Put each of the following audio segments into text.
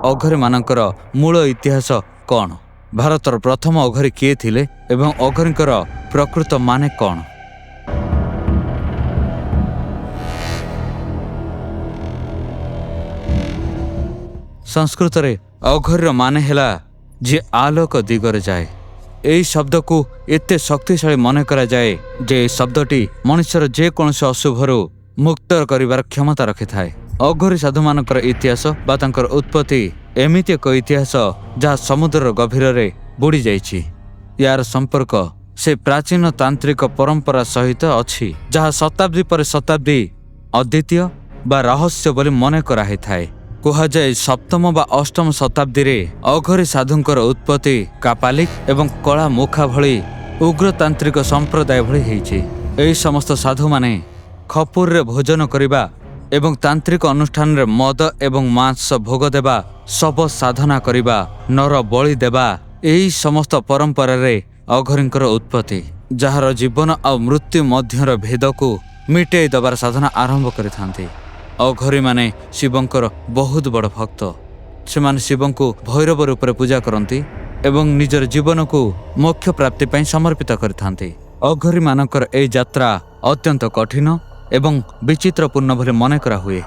ଅଘରୀ ମାନଙ୍କର ମୂଳ ଇତିହାସ କ'ଣ? ଭାରତର ପ୍ରଥମ ଅଘରୀ କିଏ ଥିଲେ ଏବଂ ଅଘରୀଙ୍କର ପ୍ରକୃତ ମାନେ କ'ଣ? ସଂସ୍କୃତରେ ଅଘରୀର ମାନେ ହେଲା ଯିଏ ଆଲୋକ ଦିଗରେ ଯାଏ। ଏହି ଶବ୍ଦକୁ ଏତେ ଶକ୍ତିଶାଳୀ ମନେ କରାଯାଏ ଯେ ଏହି ଶବ୍ଦଟି ମଣିଷର ଯେକୌଣସି ଅଶୁଭରୁ ମୁକ୍ତ କରିବାର କ୍ଷମତା ରଖିଥାଏ। ଅଘରୀ ସାଧୁମାନଙ୍କର ଇତିହାସ ବା ତାଙ୍କର ଉତ୍ପତ୍ତି ଏମିତି ଏକ ଇତିହାସ ଯାହା ସମୁଦ୍ରର ଗଭୀରରେ ବୁଡ଼ି ଯାଇଛି। ଏହାର ସମ୍ପର୍କ ସେ ପ୍ରାଚୀନ ତାନ୍ତ୍ରିକ ପରମ୍ପରା ସହିତ ଅଛି, ଯାହା ଶତାବ୍ଦୀ ପରେ ଶତାବ୍ଦୀ ଅଦ୍ୱିତୀୟ ବା ରହସ୍ୟ ବୋଲି ମନେ କରାହେଇଥାଏ। କୁହାଯାଏ ସପ୍ତମ ବା ଅଷ୍ଟମ ଶତାବ୍ଦୀରେ ଅଘରୀ ସାଧୁଙ୍କର ଉତ୍ପତ୍ତି କାପାଲିକ ଏବଂ କଳା ମୁଖା ଭଳି ଉଗ୍ରତାନ୍ତ୍ରିକ ସମ୍ପ୍ରଦାୟ ଭଳି ହେଇଛି। ଏହି ସମସ୍ତ ସାଧୁମାନେ ଖପୁରରେ ଭୋଜନ କରିବା ଏବଂ ତାନ୍ତ୍ରିକ ଅନୁଷ୍ଠାନରେ ମଦ ଏବଂ ମାଂସ ଭୋଗ ଦେବା, ଶବ ସାଧନା କରିବା, ନର ବଳି ଦେବା, ଏହି ସମସ୍ତ ପରମ୍ପରାରେ ଅଘରୀଙ୍କର ଉତ୍ପତ୍ତି, ଯାହାର ଜୀବନ ଆଉ ମୃତ୍ୟୁ ମଧ୍ୟର ଭେଦକୁ ମିଟେଇ ଦେବାର ସାଧନା ଆରମ୍ଭ କରିଥାନ୍ତି। ଅଘରୀମାନେ ଶିବଙ୍କର ବହୁତ ବଡ଼ ଭକ୍ତ। ସେମାନେ ଶିବଙ୍କୁ ଭୈରବ ରୂପରେ ପୂଜା କରନ୍ତି ଏବଂ ନିଜର ଜୀବନକୁ ମୋକ୍ଷ ପ୍ରାପ୍ତି ପାଇଁ ସମର୍ପିତ କରିଥାନ୍ତି। ଅଘରୀମାନଙ୍କର ଏହି ଯାତ୍ରା ଅତ୍ୟନ୍ତ କଠିନ ଏବଂ ବିଚିତ୍ରପୂର୍ଣ୍ଣ ବୋଲି ମନେ କରାହୁଏ।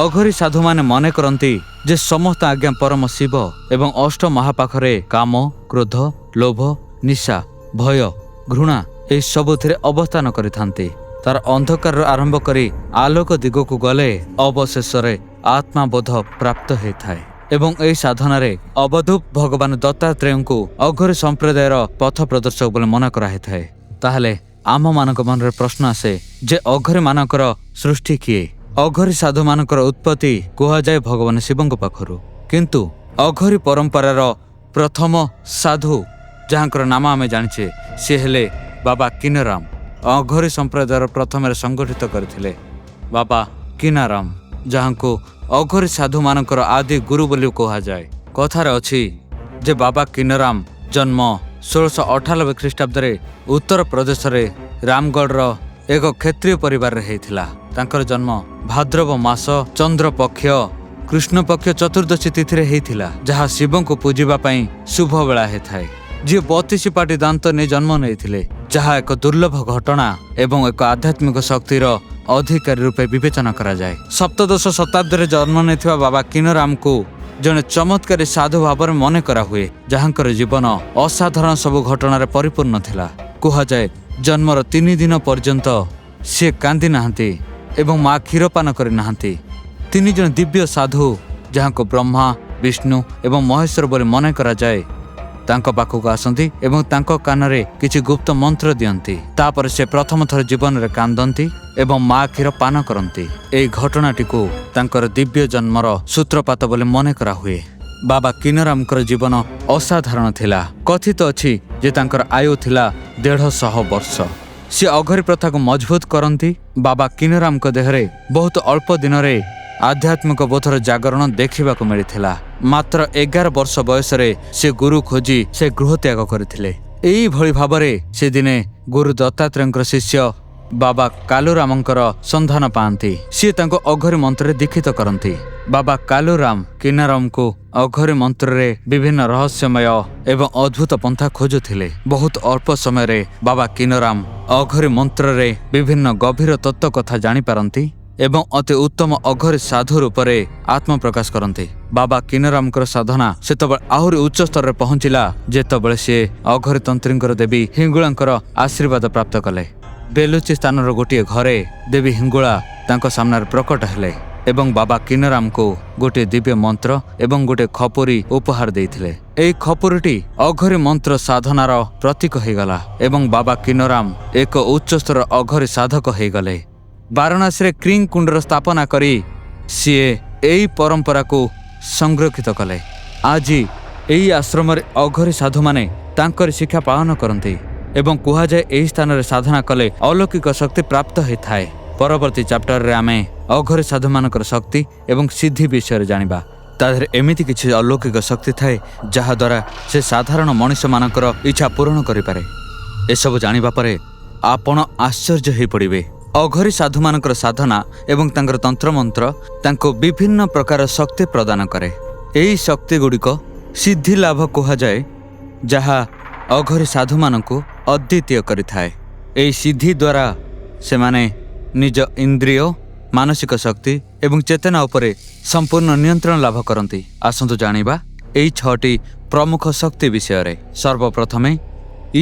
ଅଘରୀ ସାଧୁମାନେ ମନେ କରନ୍ତି ଯେ ସମସ୍ତ ଆଜ୍ଞା ପରମ ଶିବ ଏବଂ ଅଷ୍ଟ ମହାପାଖରେ କାମ, କ୍ରୋଧ, ଲୋଭ, ନିଶା, ଭୟ, ଘୃଣା ଏହି ସବୁଥିରେ ଅବସ୍ଥାନ କରିଥାନ୍ତି। ତାର ଅନ୍ଧକାରରୁ ଆରମ୍ଭ କରି ଆଲୋକ ଦିଗକୁ ଗଲେ ଅବଶେଷରେ ଆତ୍ମାବୋଧ ପ୍ରାପ୍ତ ହୋଇଥାଏ ଏବଂ ଏହି ସାଧନାରେ ଅବଧୂତ ଭଗବାନ ଦତ୍ତାତ୍ରେୟଙ୍କୁ ଅଘରୀ ସମ୍ପ୍ରଦାୟର ପଥ ପ୍ରଦର୍ଶକ ବୋଲି ମନେ କରାହେଇଥାଏ। ତାହେଲେ ଆମମାନଙ୍କ ମନରେ ପ୍ରଶ୍ନ ଆସେ ଯେ ଅଘରୀମାନଙ୍କର ସୃଷ୍ଟି କିଏ? ଅଘରୀ ସାଧୁମାନଙ୍କର ଉତ୍ପତ୍ତି କୁହାଯାଏ ଭଗବାନ ଶିବଙ୍କ ପାଖରୁ, କିନ୍ତୁ ଅଘରୀ ପରମ୍ପରାର ପ୍ରଥମ ସାଧୁ ଯାହାଙ୍କର ନାମ ଆମେ ଜାଣିଛେ ସେ ହେଲେ ବାବା କିନରାମ। ଅଘରୀ ସମ୍ପ୍ରଦାୟର ପ୍ରଥମରେ ସଂଗଠିତ କରିଥିଲେ ବାବା କିନାରାମ, ଯାହାଙ୍କୁ ଅଘରୀ ସାଧୁମାନଙ୍କର ଆଦି ଗୁରୁ ବୋଲି କୁହାଯାଏ। କଥାରେ ଅଛି ଯେ ବାବା କିନରାମ ଜନ୍ମ 1698 ଖ୍ରୀଷ୍ଟାବ୍ଦରେ ଉତ୍ତରପ୍ରଦେଶରେ ରାମଗଡ଼ର ଏକ କ୍ଷତ୍ରିୟ ପରିବାରରେ ହେଇଥିଲା। ତାଙ୍କର ଜନ୍ମ ଭାଦ୍ରବ ମାସ ଚନ୍ଦ୍ରପକ୍ଷ କୃଷ୍ଣପକ୍ଷ ଚତୁର୍ଦ୍ଦଶୀ ତିଥିରେ ହେଇଥିଲା, ଯାହା ଶିବଙ୍କୁ ପୂଜିବା ପାଇଁ ଶୁଭ ବେଳା ହେଇଥାଏ। ଯିଏ 32 ପାଟି ଦାନ୍ତ ନେଇ ଜନ୍ମ ନେଇଥିଲେ, ଯାହା ଏକ ଦୁର୍ଲଭ ଘଟଣା ଏବଂ ଏକ ଆଧ୍ୟାତ୍ମିକ ଶକ୍ତିର ଅଧିକାରୀ ରୂପେ ବିବେଚନା କରାଯାଏ। ସପ୍ତଦଶ ଶତାବ୍ଦୀରେ ଜନ୍ମ ନେଇଥିବା ବାବା କିନରାମଙ୍କୁ ଜଣେ ଚମତ୍କାରୀ ସାଧୁ ଭାବରେ ମନେ କରାହୁଏ, ଯାହାଙ୍କର ଜୀବନ ଅସାଧାରଣ ସବୁ ଘଟଣାରେ ପରିପୂର୍ଣ୍ଣ ଥିଲା। କୁହାଯାଏ ଜନ୍ମର 3 ଦିନ ପର୍ଯ୍ୟନ୍ତ ସିଏ କାନ୍ଦି ନାହାନ୍ତି ଏବଂ ମା କ୍ଷୀରପାନ କରିନାହାନ୍ତି। 3 ଜଣ ଦିବ୍ୟ ସାଧୁ ଯାହାଙ୍କୁ ବ୍ରହ୍ମା, ବିଷ୍ଣୁ ଏବଂ ମହେଶ୍ୱର ବୋଲି ମନେ କରାଯାଏ ତାଙ୍କ ପାଖକୁ ଆସନ୍ତି ଏବଂ ତାଙ୍କ କାନରେ କିଛି ଗୁପ୍ତ ମନ୍ତ୍ର ଦିଅନ୍ତି। ତାପରେ ସେ ପ୍ରଥମ ଥର ଜୀବନରେ କାନ୍ଦନ୍ତି ଏବଂ ମା କ୍ଷୀର ପାନ କରନ୍ତି। ଏହି ଘଟଣାଟିକୁ ତାଙ୍କର ଦିବ୍ୟ ଜନ୍ମର ସୂତ୍ରପାତ ବୋଲି ମନେ କରାହୁଏ। ବାବା କିନରାମଙ୍କର ଜୀବନ ଅସାଧାରଣ ଥିଲା। କଥିତ ଅଛି ଯେ ତାଙ୍କର ଆୟୁ ଥିଲା 150 ବର୍ଷ। ସେ ଅଘରୀ ପ୍ରଥାକୁ ମଜବୁତ କରନ୍ତି। ବାବା କିନରାମଙ୍କ ଦେହରେ ବହୁତ ଅଳ୍ପ ଦିନରେ ଆଧ୍ୟାତ୍ମିକ ବୋଧର ଜାଗରଣ ଦେଖିବାକୁ ମିଳିଥିଲା। ମାତ୍ର 11 ବର୍ଷ ବୟସରେ ସେ ଗୁରୁ ଖୋଜି ସେ ଗୃହ ତ୍ୟାଗ କରିଥିଲେ। ଏଇଭଳି ଭାବରେ ସେ ଦିନେ ଗୁରୁ ଦତ୍ତାତ୍ରେୟଙ୍କର ଶିଷ୍ୟ ବାବା କାଲୁରାମଙ୍କର ସନ୍ଧାନ ପାଆନ୍ତି। ସିଏ ତାଙ୍କୁ ଅଘରୀ ମନ୍ତ୍ରରେ ଦୀକ୍ଷିତ କରନ୍ତି। ବାବା କାଲୁରାମ କିନାରାମଙ୍କୁ ଅଘରୀ ମନ୍ତ୍ରରେ ବିଭିନ୍ନ ରହସ୍ୟମୟ ଏବଂ ଅଦ୍ଭୁତ ପନ୍ଥା ଖୋଜୁଥିଲେ। ବହୁତ ଅଳ୍ପ ସମୟରେ ବାବା କିନରାମ ଅଘରୀ ମନ୍ତ୍ରରେ ବିଭିନ୍ନ ଗଭୀର ତତ୍ତ୍ୱ କଥା ଜାଣିପାରନ୍ତି ଏବଂ ଅତି ଉତ୍ତମ ଅଘରୀ ସାଧୁ ରୂପରେ ଆତ୍ମପ୍ରକାଶ କରନ୍ତି। ବାବା କିନରାମଙ୍କର ସାଧନା ସେତେବେଳେ ଆହୁରି ଉଚ୍ଚ ସ୍ତରରେ ପହଞ୍ଚିଲା ଯେତେବେଳେ ସେ ଅଘରୀ ତନ୍ତ୍ରୀଙ୍କର ଦେବୀ ହିଙ୍ଗୁଳାଙ୍କର ଆଶୀର୍ବାଦ ପ୍ରାପ୍ତ କଲେ। ବେଲୁଚି ସ୍ଥାନର ଗୋଟିଏ ଘରେ ଦେବୀ ହିଙ୍ଗୁଳା ତାଙ୍କ ସାମ୍ନାରେ ପ୍ରକଟ ହେଲେ ଏବଂ ବାବା କିନରାମଙ୍କୁ ଗୋଟିଏ ଦିବ୍ୟ ମନ୍ତ୍ର ଏବଂ ଗୋଟିଏ ଖପୁରୀ ଉପହାର ଦେଇଥିଲେ। ଏହି ଖପୁରୀଟି ଅଘରୀ ମନ୍ତ୍ର ସାଧନାର ପ୍ରତୀକ ହେଇଗଲା ଏବଂ ବାବା କିନରାମ ଏକ ଉଚ୍ଚସ୍ତର ଅଘରୀ ସାଧକ ହେଇଗଲେ। ବାରାଣାସୀରେ କ୍ରିଙ୍ଗ କୁଣ୍ଡର ସ୍ଥାପନା କରି ସିଏ ଏହି ପରମ୍ପରାକୁ ସଂରକ୍ଷିତ କଲେ। ଆଜି ଏହି ଆଶ୍ରମରେ ଅଘରୀ ସାଧୁମାନେ ତାଙ୍କରି ଶିକ୍ଷା ପାଳନ କରନ୍ତି ଏବଂ କୁହାଯାଏ ଏହି ସ୍ଥାନରେ ସାଧନା କଲେ ଅଲୌକିକ ଶକ୍ତି ପ୍ରାପ୍ତ ହୋଇଥାଏ। ପରବର୍ତ୍ତୀ ଚାପ୍ଟରରେ ଆମେ ଅଘରୀ ସାଧୁମାନଙ୍କର ଶକ୍ତି ଏବଂ ସିଦ୍ଧି ବିଷୟରେ ଜାଣିବା। ତା ଦେହରେ ଏମିତି କିଛି ଅଲୌକିକ ଶକ୍ତି ଥାଏ ଯାହାଦ୍ୱାରା ସେ ସାଧାରଣ ମଣିଷମାନଙ୍କର ଇଚ୍ଛା ପୂରଣ କରିପାରେ। ଏସବୁ ଜାଣିବା ପରେ ଆପଣ ଆଶ୍ଚର୍ଯ୍ୟ ହୋଇପଡ଼ିବେ। ଅଘରୀ ସାଧୁମାନଙ୍କର ସାଧନା ଏବଂ ତାଙ୍କର ତନ୍ତ୍ରମନ୍ତ୍ର ତାଙ୍କୁ ବିଭିନ୍ନ ପ୍ରକାର ଶକ୍ତି ପ୍ରଦାନ କରେ। ଏହି ଶକ୍ତିଗୁଡ଼ିକ ସିଦ୍ଧି ଲାଭ କୁହାଯାଏ, ଯାହା ଅଘରୀ ସାଧୁମାନଙ୍କୁ ଅଦ୍ୱିତୀୟ କରିଥାଏ। ଏହି ସିଦ୍ଧି ଦ୍ୱାରା ସେମାନେ ନିଜ ଇନ୍ଦ୍ରିୟ, ମାନସିକ ଶକ୍ତି ଏବଂ ଚେତନା ଉପରେ ସମ୍ପୂର୍ଣ୍ଣ ନିୟନ୍ତ୍ରଣ ଲାଭ କରନ୍ତି। ଆସନ୍ତୁ ଜାଣିବା ଏହି 6ଟି ପ୍ରମୁଖ ଶକ୍ତି ବିଷୟରେ। ସର୍ବପ୍ରଥମେ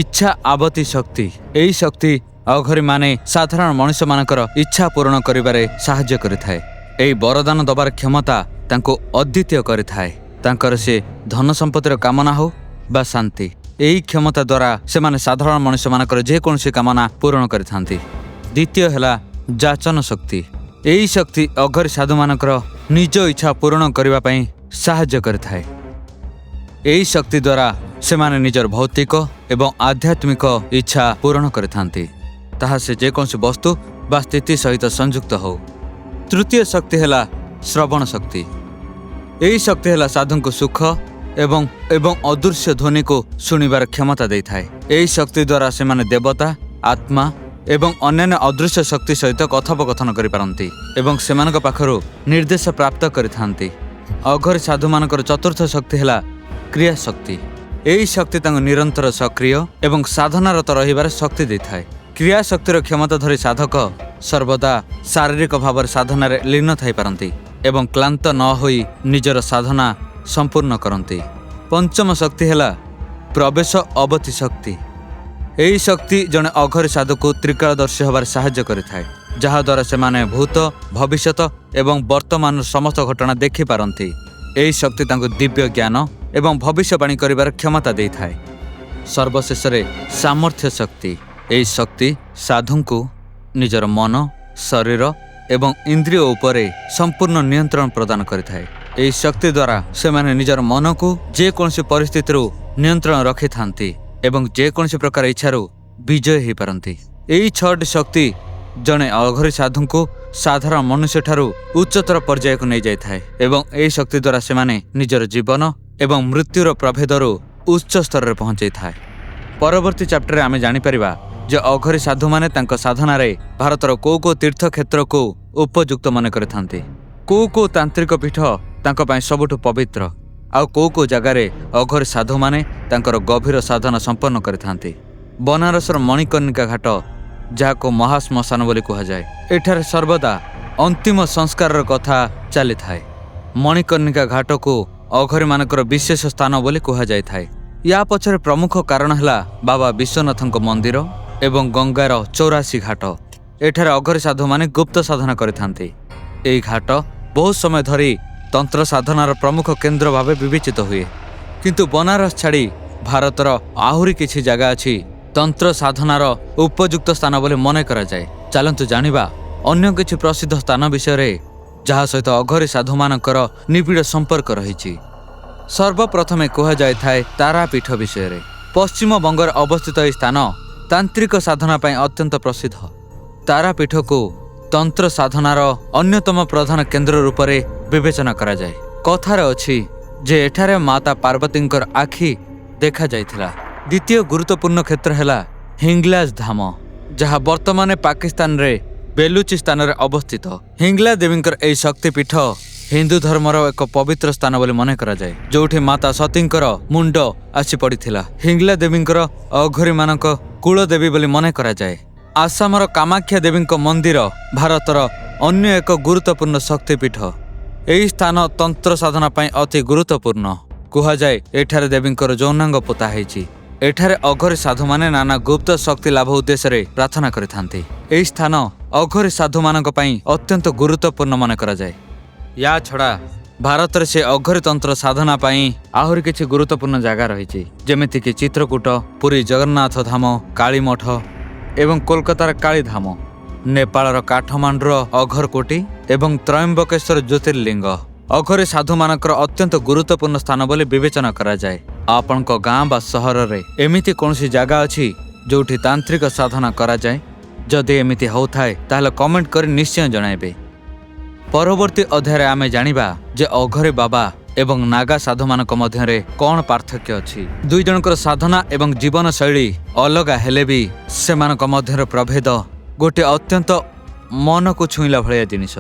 ଇଚ୍ଛା ଆବତି ଶକ୍ତି। ଏହି ଶକ୍ତି ଅଘରୀମାନେ ସାଧାରଣ ମଣିଷମାନଙ୍କର ଇଚ୍ଛା ପୂରଣ କରିବାରେ ସାହାଯ୍ୟ କରିଥାଏ। ଏହି ବରଦାନ ଦେବାର କ୍ଷମତା ତାଙ୍କୁ ଅଦ୍ୱିତୀୟ କରିଥାଏ। ତାଙ୍କର ସେ ଧନ ସମ୍ପତ୍ତିର କାମନା ହେଉ ବା ଶାନ୍ତି, ଏହି କ୍ଷମତା ଦ୍ୱାରା ସେମାନେ ସାଧାରଣ ମଣିଷମାନଙ୍କର ଯେକୌଣସି କାମନା ପୂରଣ କରିଥାନ୍ତି। ଦ୍ୱିତୀୟ ହେଲା ଯାଚନ ଶକ୍ତି। ଏହି ଶକ୍ତି ଅଘରୀ ସାଧୁମାନଙ୍କର ନିଜ ଇଚ୍ଛା ପୂରଣ କରିବା ପାଇଁ ସାହାଯ୍ୟ କରିଥାଏ। ଏହି ଶକ୍ତି ଦ୍ୱାରା ସେମାନେ ନିଜର ଭୌତିକ ଏବଂ ଆଧ୍ୟାତ୍ମିକ ଇଚ୍ଛା ପୂରଣ କରିଥାନ୍ତି, ତାହା ସେ ଯେକୌଣସି ବସ୍ତୁ ବା ସ୍ଥିତି ସହିତ ସଂଯୁକ୍ତ ହେଉ। ତୃତୀୟ ଶକ୍ତି ହେଲା ଶ୍ରବଣ ଶକ୍ତି। ଏହି ଶକ୍ତି ହେଲା ସାଧୁଙ୍କୁ ସୁଖ ଏବଂ ଅଦୃଶ୍ୟ ଧ୍ୱନିକୁ ଶୁଣିବାର କ୍ଷମତା ଦେଇଥାଏ। ଏହି ଶକ୍ତି ଦ୍ୱାରା ସେମାନେ ଦେବତା, ଆତ୍ମା ଏବଂ ଅନ୍ୟାନ୍ୟ ଅଦୃଶ୍ୟ ଶକ୍ତି ସହିତ କଥୋପକଥନ କରିପାରନ୍ତି ଏବଂ ସେମାନଙ୍କ ପାଖରୁ ନିର୍ଦ୍ଦେଶ ପ୍ରାପ୍ତ କରିଥାନ୍ତି। ଅଘରୀ ସାଧୁମାନଙ୍କର ଚତୁର୍ଥ ଶକ୍ତି ହେଲା କ୍ରିୟା ଶକ୍ତି। ଏହି ଶକ୍ତି ତାଙ୍କୁ ନିରନ୍ତର ସକ୍ରିୟ ଏବଂ ସାଧନାରତ ରହିବାର ଶକ୍ତି ଦେଇଥାଏ। କ୍ରିୟା ଶକ୍ତିର କ୍ଷମତା ଧରି ସାଧକ ସର୍ବଦା ଶାରୀରିକ ଭାବରେ ସାଧନାରେ ଲୀନ ଥାଇପାରନ୍ତି ଏବଂ କ୍ଳାନ୍ତ ନ ହୋଇ ନିଜର ସାଧନା ସମ୍ପୂର୍ଣ୍ଣ କରନ୍ତି। ପଞ୍ଚମ ଶକ୍ତି ହେଲା ପ୍ରବେଶ ଅବତି ଶକ୍ତି। ଏହି ଶକ୍ତି ଜଣେ ଅଘରୀ ସାଧୁକୁ ତ୍ରିକାଳଦର୍ଶୀ ହେବାରେ ସାହାଯ୍ୟ କରିଥାଏ, ଯାହାଦ୍ୱାରା ସେମାନେ ଭୂତ, ଭବିଷ୍ୟତ ଏବଂ ବର୍ତ୍ତମାନର ସମସ୍ତ ଘଟଣା ଦେଖିପାରନ୍ତି। ଏହି ଶକ୍ତି ତାଙ୍କୁ ଦିବ୍ୟ ଜ୍ଞାନ ଏବଂ ଭବିଷ୍ୟବାଣୀ କରିବାର କ୍ଷମତା ଦେଇଥାଏ। ସର୍ବଶେଷରେ ସାମର୍ଥ୍ୟ ଶକ୍ତି। ଏହି ଶକ୍ତି ସାଧୁଙ୍କୁ ନିଜର ମନ, ଶରୀର ଏବଂ ଇନ୍ଦ୍ରିୟ ଉପରେ ସମ୍ପୂର୍ଣ୍ଣ ନିୟନ୍ତ୍ରଣ ପ୍ରଦାନ କରିଥାଏ। ଏହି ଶକ୍ତି ଦ୍ୱାରା ସେମାନେ ନିଜର ମନକୁ ଯେକୌଣସି ପରିସ୍ଥିତିରୁ ନିୟନ୍ତ୍ରଣ ରଖିଥାନ୍ତି ଏବଂ ଯେକୌଣସି ପ୍ରକାର ଇଚ୍ଛାରୁ ବିଜୟ ହୋଇପାରନ୍ତି। ଏହି 6ଟି ଶକ୍ତି ଜଣେ ଅଘରୀ ସାଧୁଙ୍କୁ ସାଧାରଣ ମନୁଷ୍ୟଠାରୁ ଉଚ୍ଚତର ପର୍ଯ୍ୟାୟକୁ ନେଇଯାଇଥାଏ ଏବଂ ଏହି ଶକ୍ତି ଦ୍ୱାରା ସେମାନେ ନିଜର ଜୀବନ ଏବଂ ମୃତ୍ୟୁର ପ୍ରଭେଦରୁ ଉଚ୍ଚ ସ୍ତରରେ ପହଞ୍ଚାଇଥାଏ। ପରବର୍ତ୍ତୀ ଚାପ୍ଟରରେ ଆମେ ଜାଣିପାରିବା ଯେ ଅଘରୀ ସାଧୁମାନେ ତାଙ୍କ ସାଧନାରେ ଭାରତର କେଉଁ ତୀର୍ଥକ୍ଷେତ୍ରକୁ ଉପଯୁକ୍ତ ମନେ କରିଥାନ୍ତି, କେଉଁ ତାନ୍ତ୍ରିକ ପୀଠ ତାଙ୍କ ପାଇଁ ସବୁଠୁ ପବିତ୍ର, ଆଉ କେଉଁ ଜାଗାରେ ଅଘରୀ ସାଧୁମାନେ ତାଙ୍କର ଗଭୀର ସାଧନା ସମ୍ପନ୍ନ କରିଥାନ୍ତି। ବନାରସର ମଣିକର୍ଣ୍ଣିକା ଘାଟ, ଯାହାକୁ ମହାଶ୍ମଶାନ ବୋଲି କୁହାଯାଏ, ଏଠାରେ ସର୍ବଦା ଅନ୍ତିମ ସଂସ୍କାରର କଥା ଚାଲିଥାଏ। ମଣିକର୍ଣ୍ଣିକା ଘାଟକୁ ଅଘରୀମାନଙ୍କର ବିଶେଷ ସ୍ଥାନ ବୋଲି କୁହାଯାଇଥାଏ। ୟା ପଛରେ ପ୍ରମୁଖ କାରଣ ହେଲା ବାବା ବିଶ୍ୱନାଥଙ୍କ ମନ୍ଦିର ଏବଂ ଗଙ୍ଗାର 84 ଘାଟ। ଏଠାରେ ଅଘରୀ ସାଧୁମାନେ ଗୁପ୍ତ ସାଧନା କରିଥାନ୍ତି। ଏହି ଘାଟ ବହୁତ ସମୟ ଧରି ତନ୍ତ୍ର ସାଧନାର ପ୍ରମୁଖ କେନ୍ଦ୍ର ଭାବେ ବିବେଚିତ ହୁଏ, କିନ୍ତୁ ବନାରସ ଛାଡ଼ି ଭାରତର ଆହୁରି କିଛି ଜାଗା ଅଛି ତନ୍ତ୍ର ସାଧନାର ଉପଯୁକ୍ତ ସ୍ଥାନ ବୋଲି ମନେ କରାଯାଏ। ଚାଲନ୍ତୁ ଜାଣିବା ଅନ୍ୟ କିଛି ପ୍ରସିଦ୍ଧ ସ୍ଥାନ ବିଷୟରେ, ଯାହା ସହିତ ଅଘରୀ ସାଧୁମାନଙ୍କର ନିବିଡ଼ ସମ୍ପର୍କ ରହିଛି। ସର୍ବପ୍ରଥମେ କୁହାଯାଇଥାଏ ତାରାପୀଠ ବିଷୟରେ। ପଶ୍ଚିମବଙ୍ଗରେ ଅବସ୍ଥିତ ଏହି ସ୍ଥାନ ତାନ୍ତ୍ରିକ ସାଧନା ପାଇଁ ଅତ୍ୟନ୍ତ ପ୍ରସିଦ୍ଧ। ତାରାପୀଠକୁ ତନ୍ତ୍ର ସାଧନାର ଅନ୍ୟତମ ପ୍ରଧାନ କେନ୍ଦ୍ର ରୂପରେ ବିବେଚନା କରାଯାଏ। କଥାରେ ଅଛି ଯେ ଏଠାରେ ମାତା ପାର୍ବତୀଙ୍କର ଆଖି ଦେଖାଯାଇଥିଲା। ଦ୍ୱିତୀୟ ଗୁରୁତ୍ୱପୂର୍ଣ୍ଣ କ୍ଷେତ୍ର ହେଲା ହିଙ୍ଗଲାଜ ଧାମ, ଯାହା ବର୍ତ୍ତମାନ ପାକିସ୍ତାନରେ ବେଲୁଚିସ୍ତାନରେ ଅବସ୍ଥିତ। ହିଙ୍ଗଲା ଦେବୀଙ୍କର ଏହି ଶକ୍ତିପୀଠ ହିନ୍ଦୁ ଧର୍ମର ଏକ ପବିତ୍ର ସ୍ଥାନ ବୋଲି ମନେ କରାଯାଏ, ଯେଉଁଠି ମାତା ସତୀଙ୍କର ମୁଣ୍ଡ ଆସି ପଡ଼ିଥିଲା। ହିଙ୍ଗଲା ଦେବୀଙ୍କର ଅଘରୀମାନଙ୍କ କୁଳଦେବୀ ବୋଲି ମନେ କରାଯାଏ। ଆସାମର କାମାକ୍ଷା ଦେବୀଙ୍କ ମନ୍ଦିର ଭାରତର ଅନ୍ୟ ଏକ ଗୁରୁତ୍ୱପୂର୍ଣ୍ଣ ଶକ୍ତିପୀଠ। ଏହି ସ୍ଥାନ ତନ୍ତ୍ର ସାଧନା ପାଇଁ ଅତି ଗୁରୁତ୍ୱପୂର୍ଣ୍ଣ। କୁହାଯାଏ ଏଠାରେ ଦେବୀଙ୍କର ଯୌନାଙ୍ଗ ପୋତା ହୋଇଛି। ଏଠାରେ ଅଘରୀ ସାଧୁମାନେ ନାନା ଗୁପ୍ତ ଶକ୍ତି ଲାଭ ଉଦ୍ଦେଶ୍ୟରେ ପ୍ରାର୍ଥନା କରିଥାନ୍ତି। ଏହି ସ୍ଥାନ ଅଘରୀ ସାଧୁମାନଙ୍କ ପାଇଁ ଅତ୍ୟନ୍ତ ଗୁରୁତ୍ୱପୂର୍ଣ୍ଣ ମନେ କରାଯାଏ। ୟା ଛଡ଼ା ଭାରତରେ ସେ ଅଘରୀ ତନ୍ତ୍ର ସାଧନା ପାଇଁ ଆହୁରି କିଛି ଗୁରୁତ୍ୱପୂର୍ଣ୍ଣ ଜାଗା ରହିଛି, ଯେମିତିକି ଚିତ୍ରକୂଟ, ପୁରୀ ଜଗନ୍ନାଥ ଧାମ, କାଳୀମଠ ଏବଂ କୋଲକାତାର କାଳୀଧାମ, ନେପାଳର କାଠମାଣ୍ଡୁର ଅଘରକୋଟି ଏବଂ ତ୍ରୟମ୍ବକେଶ୍ୱର ଜ୍ୟୋତିର୍ଲିଙ୍ଗ। ଅଘରୀ ସାଧୁମାନଙ୍କର ଅତ୍ୟନ୍ତ ଗୁରୁତ୍ୱପୂର୍ଣ୍ଣ ସ୍ଥାନ ବୋଲି ବିବେଚନା କରାଯାଏ। ଆପଣଙ୍କ ଗାଁ ବା ସହରରେ ଏମିତି କୌଣସି ଜାଗା ଅଛି ଯେଉଁଠି ତାନ୍ତ୍ରିକ ସାଧନା କରାଯାଏ? ଯଦି ଏମିତି ହେଉଥାଏ ତାହେଲେ କମେଣ୍ଟ କରି ନିଶ୍ଚୟ ଜଣାଇବେ। ପରବର୍ତ୍ତୀ ଅଧ୍ୟାୟରେ ଆମେ ଜାଣିବା ଯେ ଅଘରୀ ବାବା ଏବଂ ନାଗା ସାଧୁମାନଙ୍କ ମଧ୍ୟରେ କ'ଣ ପାର୍ଥକ୍ୟ ଅଛି। ଦୁଇ ଜଣଙ୍କର ସାଧନା ଏବଂ ଜୀବନଶୈଳୀ ଅଲଗା ହେଲେ ବି ସେମାନଙ୍କ ମଧ୍ୟର ପ୍ରଭେଦ ଗୋଟିଏ ଅତ୍ୟନ୍ତ ମନକୁ ଛୁଇଁଲା ଭଳିଆ ଜିନିଷ।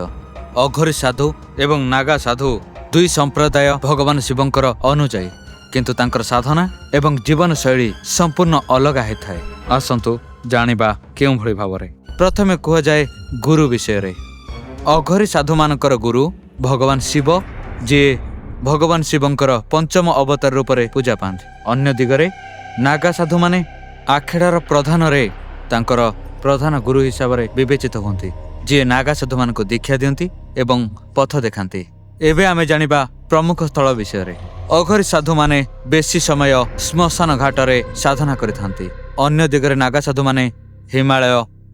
ଅଘରୀ ସାଧୁ ଏବଂ ନାଗା ସାଧୁ दुई संप्रदाय भगवान शिवंकर अनुजायी किंतु तांकर साधना एवं जीवन शैली संपूर्ण अलग होता है। आसंतु जानिबा केउं भଳି भावरे। प्रथमे कह जाए गुरु विषय रे। अघरी साधु मानकर गुरु भगवान शिव जे भगवान शिवंकर पंचम अवतार रूप में पूजा पाते। अन्य दिगरे नागा साधु माने आखेड़ार प्रधान रे तांकर प्रधान गुरु हिसाब से विवेचित होती, जी नागा साधु मान को दीक्षा दियंती एवं पथ देखाती। एबे आमे जानिबा प्रमुख स्थल विषय रे। अघरी साधु माने बेसी समय श्मशान घाट रे साधना करिथांती। अन्य दिगरे नागा साधु माने हिमालय,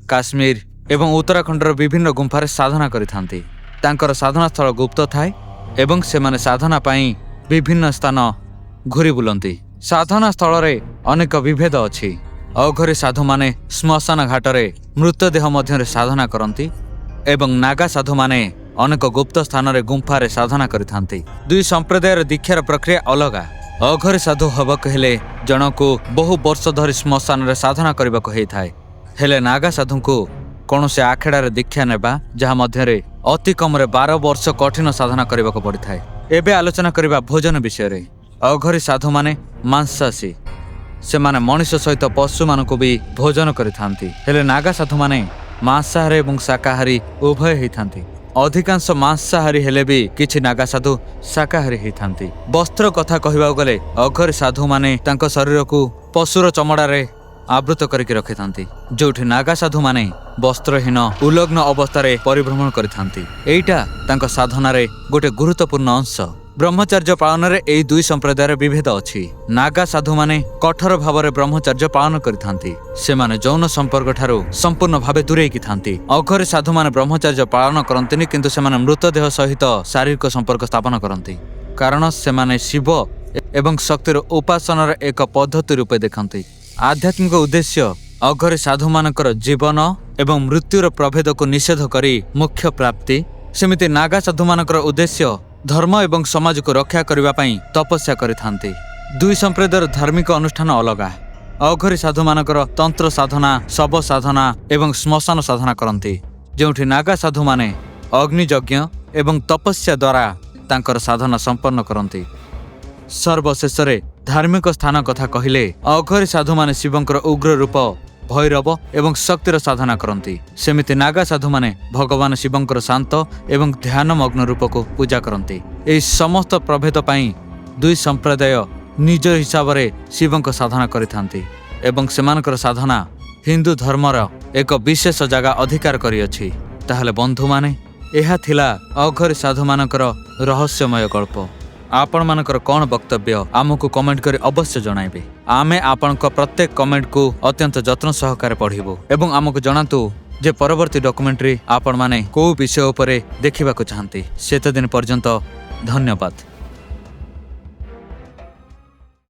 काश्मीर एवं उत्तराखंडर विभिन्न गुंफारे साधना करिथांती। तांकर साधना स्थल गुप्त थाए एवं सेमाने साधना पाई विभिन्न स्थान घुरी बुलंती। साधना स्थल रे अनेक विभेद अछि। अघरी साधु माने श्मशान घाट रे मृतदेह मध्य साधना करती एवं नागा साधु माने अनेक गुप्त स्थान रे गुंफारे साधना करिथांती। दुई संप्रदायर दीक्षार प्रक्रिया अलगा। अघरी साधु हबक हेले जनकु बहु वर्ष धरी श्मशान रे साधना करबाक हेइथाय, हेले नागा साधु को कौनसी आखेड़ार दीक्षा नेबा जहा मध्यरे अति कम 12 वर्ष कठिन साधना करबाक पड़िथाय। एबे आलोचना करबा भोजन विषय रे। अघरी साधु माने मांसासी, से माने मनुष्य सहित पशु मानकु भी भोजन करिथांती, हेले नागा साधु माने मांसाहारी एवं शाकाहारी उभय हेइथांती। अधिकांश मांसाहारी हेले भी किछि नागा साधु शाकाहारी हेइथांती। वस्त्र कथा कहिबा गले अघरी साधु माने तांको शरीर को पशुर चमड़ा रे आवृत करके रखिथांती, जोठी नागा साधु माने वस्त्रहीन उलग्न अवस्था परिभ्रमण करिथांती। एइटा तांको साधना रे गोटे गुरुत्वपूर्ण अंश। ब्रह्मचर्य पालन रे एई दुई संप्रदायर विभेद अछि। नागा साधु माने कठोर भाव रे ब्रह्मचर्य पालन करिथांती, से माने यौन संपर्क ठारू संपूर्ण भावे दूरेकी थांती। अघरी साधु माने ब्रह्मचर्य पालन करंतिनी किंतु से माने मृतदेह सहित शारीरिक संपर्क स्थापन करंती, कारण से माने शिव एवं शक्तिर उपासनार एक पद्धति रूपे देखंती। आध्यात्मिक उद्देश्य अघरी साधु मानकर जीवन एवं मृत्युर प्रभेद को निषेध करी मुख्य प्राप्ति, सेमिति नागा साधु मानकर उद्देश्य धर्म एवं समाज को रक्षा करबा पई तपस्या करिथांती। दुई संप्रदायर धार्मिक अनुष्ठान अलगा। अघरी साधु मानकर तंत्र साधना, शव साधना एवं श्मशान साधना करंती, जोठी नागा साधु माने अग्नियज्ञ एवं तपस्या द्वारा तांकर साधना संपन्न करंती। सर्वशेष धार्मिक स्थान कथा कहिले अघरी साधु माने शिवंकर उग्र रूप भैरव एवं शक्तिर साधना करती। सेमिति नागा साधु माने भगवान शिवंकर शांत एवं ध्यानमग्न रूप को पूजा करती। एई समस्त प्रभेद पाई दुई संप्रदाय निज हिसाब रे शिवंक साधना करिथांती एवं सेमानकर साधना हिंदू धर्मर एक विशेष जगह अधिकार करिअछि। ताहले बंधु माने एहा थिला अघरी साधु मानकर रहस्यमय गल्प। आपण मानकर कौन वक्तव्य आमको कमेंट कर अवश्य जणाइबे। आमे आपनक प्रत्येक कमेंट को अत्यंत जत्न सहकारे पढ़िबो एवं आमको जणातु जे परवर्ती डॉक्यूमेंट्री आपण माने को विषय उपरे देखिबा को चाहंती। सेत दिन पर्यंत धन्यवाद।